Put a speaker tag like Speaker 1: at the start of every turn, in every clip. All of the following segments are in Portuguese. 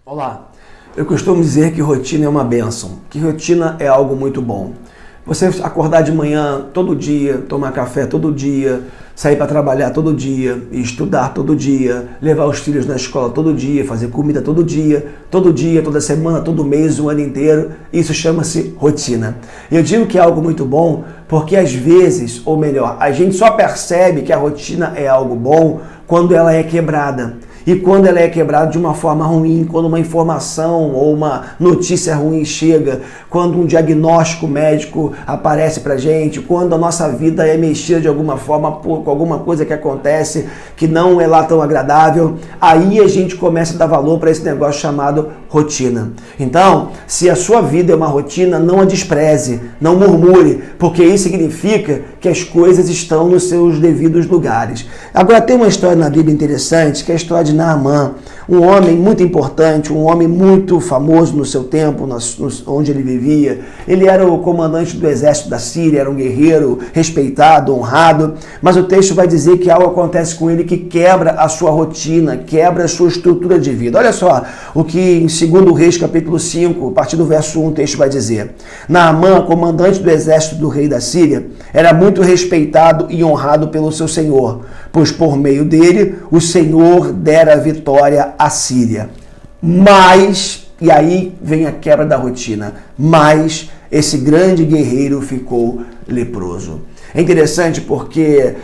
Speaker 1: Olá, eu costumo dizer que rotina é uma bênção, que rotina é algo muito bom. Você acordar de manhã todo dia, tomar café todo dia, sair para trabalhar todo dia, estudar todo dia, levar os filhos na escola todo dia, fazer comida todo dia, toda semana, todo mês, o ano inteiro, isso chama-se rotina. Eu digo que é algo muito bom porque às vezes, ou melhor, a gente só percebe que a rotina é algo bom quando ela é quebrada. E quando ela é quebrada de uma forma ruim, quando uma informação ou uma notícia ruim chega, quando um diagnóstico médico aparece pra gente, quando a nossa vida é mexida de alguma forma com alguma coisa que acontece que não é lá tão agradável, aí a gente começa a dar valor para esse negócio chamado rotina. Então, se a sua vida é uma rotina, não a despreze, não murmure, porque isso significa que as coisas estão nos seus devidos lugares. Agora tem uma história na Bíblia interessante, que é a história de Naamã, um homem muito importante, um homem muito famoso no seu tempo, onde ele vivia. Ele era o comandante do exército da Síria, era um guerreiro respeitado, honrado, mas o texto vai dizer que algo acontece com ele que quebra a sua rotina, quebra a sua estrutura de vida. Olha só o que em 2 Reis, capítulo 5, a partir do verso 1, o texto vai dizer. Naamã, comandante do exército do rei da Síria, era muito respeitado e honrado pelo seu senhor, pois por meio dele o Senhor dera vitória à Síria. Mas, e aí vem a quebra da rotina, mas esse grande guerreiro ficou leproso. É interessante porque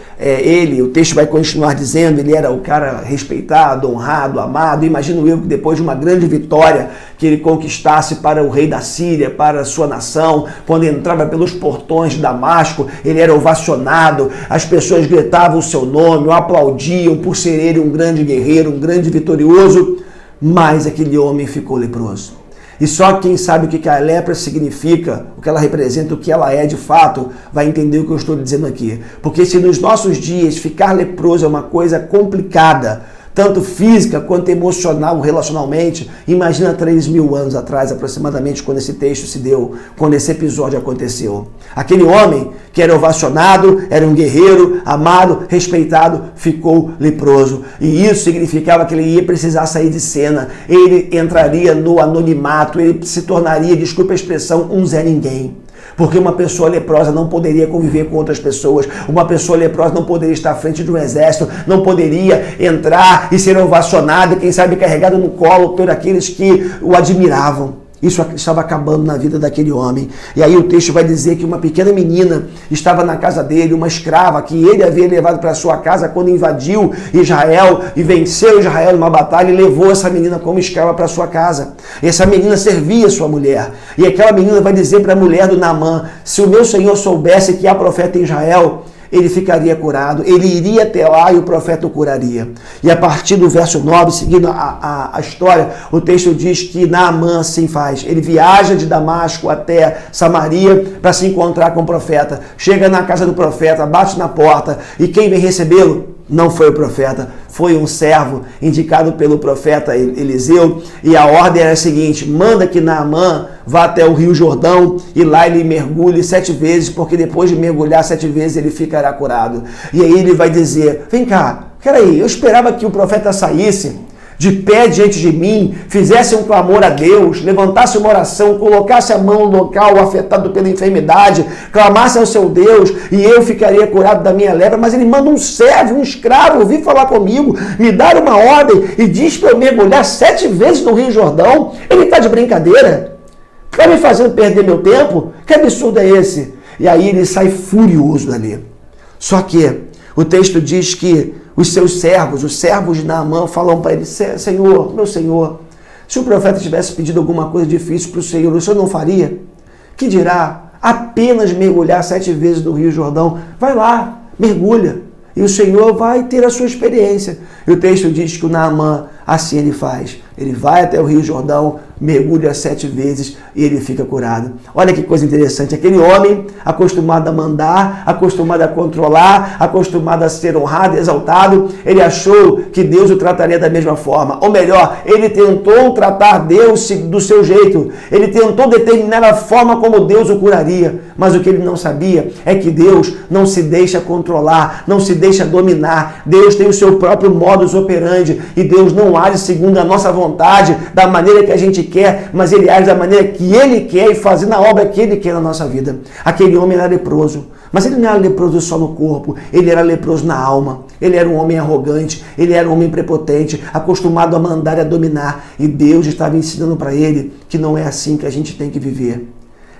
Speaker 1: o texto vai continuar dizendo, ele era o cara respeitado, honrado, amado. Imagino eu que depois de uma grande vitória que ele conquistasse para o rei da Síria, para a sua nação, quando entrava pelos portões de Damasco, ele era ovacionado, as pessoas gritavam o seu nome, o aplaudiam por ser ele um grande guerreiro, um grande vitorioso, mas aquele homem ficou leproso. E só quem sabe o que a lepra significa, o que ela representa, o que ela é de fato, vai entender o que eu estou dizendo aqui. Porque se nos nossos dias ficar leproso é uma coisa complicada, tanto física quanto emocional, relacionalmente, imagina 3.000 anos atrás, aproximadamente, quando esse texto se deu, quando esse episódio aconteceu. Aquele homem que era ovacionado, era um guerreiro, amado, respeitado, ficou leproso. E isso significava que ele ia precisar sair de cena, ele entraria no anonimato, ele se tornaria, desculpa a expressão, um Zé Ninguém. Porque uma pessoa leprosa não poderia conviver com outras pessoas, uma pessoa leprosa não poderia estar à frente de um exército, não poderia entrar e ser ovacionado, quem sabe carregado no colo por aqueles que o admiravam. Isso estava acabando na vida daquele homem. E aí o texto vai dizer que uma pequena menina estava na casa dele, uma escrava que ele havia levado para sua casa quando invadiu Israel e venceu Israel numa batalha e levou essa menina como escrava para sua casa. E essa menina servia sua mulher. E aquela menina vai dizer para a mulher do Naamã, se o meu senhor soubesse que há profeta em Israel, ele ficaria curado, ele iria até lá e o profeta o curaria. E a partir do verso 9, seguindo a história, o texto diz que Naamã assim faz. Ele viaja de Damasco até Samaria para se encontrar com o profeta. Chega na casa do profeta, bate na porta e quem vem recebê-lo? Não foi o profeta, foi um servo indicado pelo profeta Eliseu, e a ordem era a seguinte: manda que Naamã vá até o Rio Jordão e lá ele mergulhe 7 vezes, porque depois de mergulhar 7 vezes ele ficará curado. E aí ele vai dizer, vem cá, peraí, eu esperava que o profeta saísse de pé diante de mim, fizesse um clamor a Deus, levantasse uma oração, colocasse a mão no local afetado pela enfermidade, clamasse ao seu Deus e eu ficaria curado da minha lepra, mas ele manda um servo, um escravo, vir falar comigo, me dar uma ordem e diz para eu mergulhar 7 vezes no Rio Jordão. Ele está de brincadeira? Está me fazendo perder meu tempo? Que absurdo é esse? E aí ele sai furioso dali. Só que o texto diz que os seus servos, os servos de Naamã, falam para ele, Senhor, meu Senhor, se o profeta tivesse pedido alguma coisa difícil para o senhor não faria? Que dirá? Apenas mergulhar 7 vezes no Rio Jordão. Vai lá, mergulha. E o Senhor vai ter a sua experiência. E o texto diz que o Naamã, assim ele faz. Ele vai até o Rio Jordão, mergulha 7 vezes e ele fica curado. Olha que coisa interessante, aquele homem acostumado a mandar, acostumado a controlar, acostumado a ser honrado e exaltado, ele achou que Deus o trataria da mesma forma. Ou melhor, ele tentou tratar Deus do seu jeito, ele tentou determinar a forma como Deus o curaria, mas o que ele não sabia é que Deus não se deixa controlar, não se deixa dominar. Deus tem o seu próprio modus operandi e Deus não age segundo a nossa vontade, da maneira que a gente quer, mas Ele age da maneira que Ele quer e fazendo a obra que Ele quer na nossa vida. Aquele homem era leproso, mas ele não era leproso só no corpo, ele era leproso na alma. Ele era um homem arrogante, ele era um homem prepotente, acostumado a mandar e a dominar. E Deus estava ensinando para ele que não é assim que a gente tem que viver.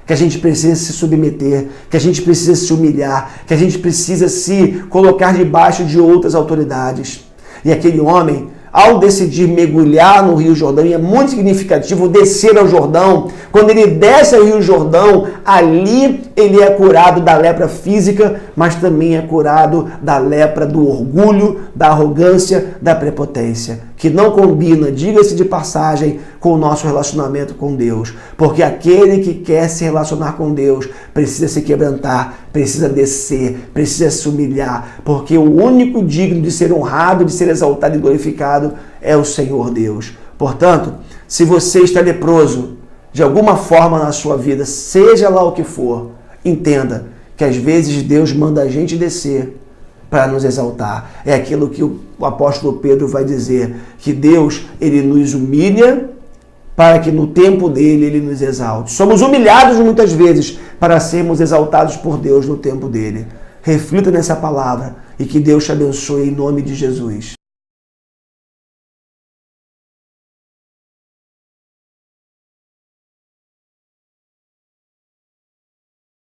Speaker 1: Que a gente precisa se submeter, que a gente precisa se humilhar, que a gente precisa se colocar debaixo de outras autoridades. E aquele homem, ao decidir mergulhar no Rio Jordão, e é muito significativo descer ao Jordão, quando ele desce ao Rio Jordão, ali ele é curado da lepra física, mas também é curado da lepra do orgulho, da arrogância, da prepotência, que não combina, diga-se de passagem, com o nosso relacionamento com Deus. Porque aquele que quer se relacionar com Deus precisa se quebrantar, precisa descer, precisa se humilhar, porque o único digno de ser honrado, de ser exaltado e glorificado é o Senhor Deus. Portanto, se você está leproso de alguma forma na sua vida, seja lá o que for, entenda que às vezes Deus manda a gente descer para nos exaltar. É aquilo que o apóstolo Pedro vai dizer, que Deus, ele nos humilha para que no tempo dele ele nos exalte. Somos humilhados muitas vezes para sermos exaltados por Deus no tempo dele. Reflita nessa palavra e que Deus te abençoe em nome de Jesus.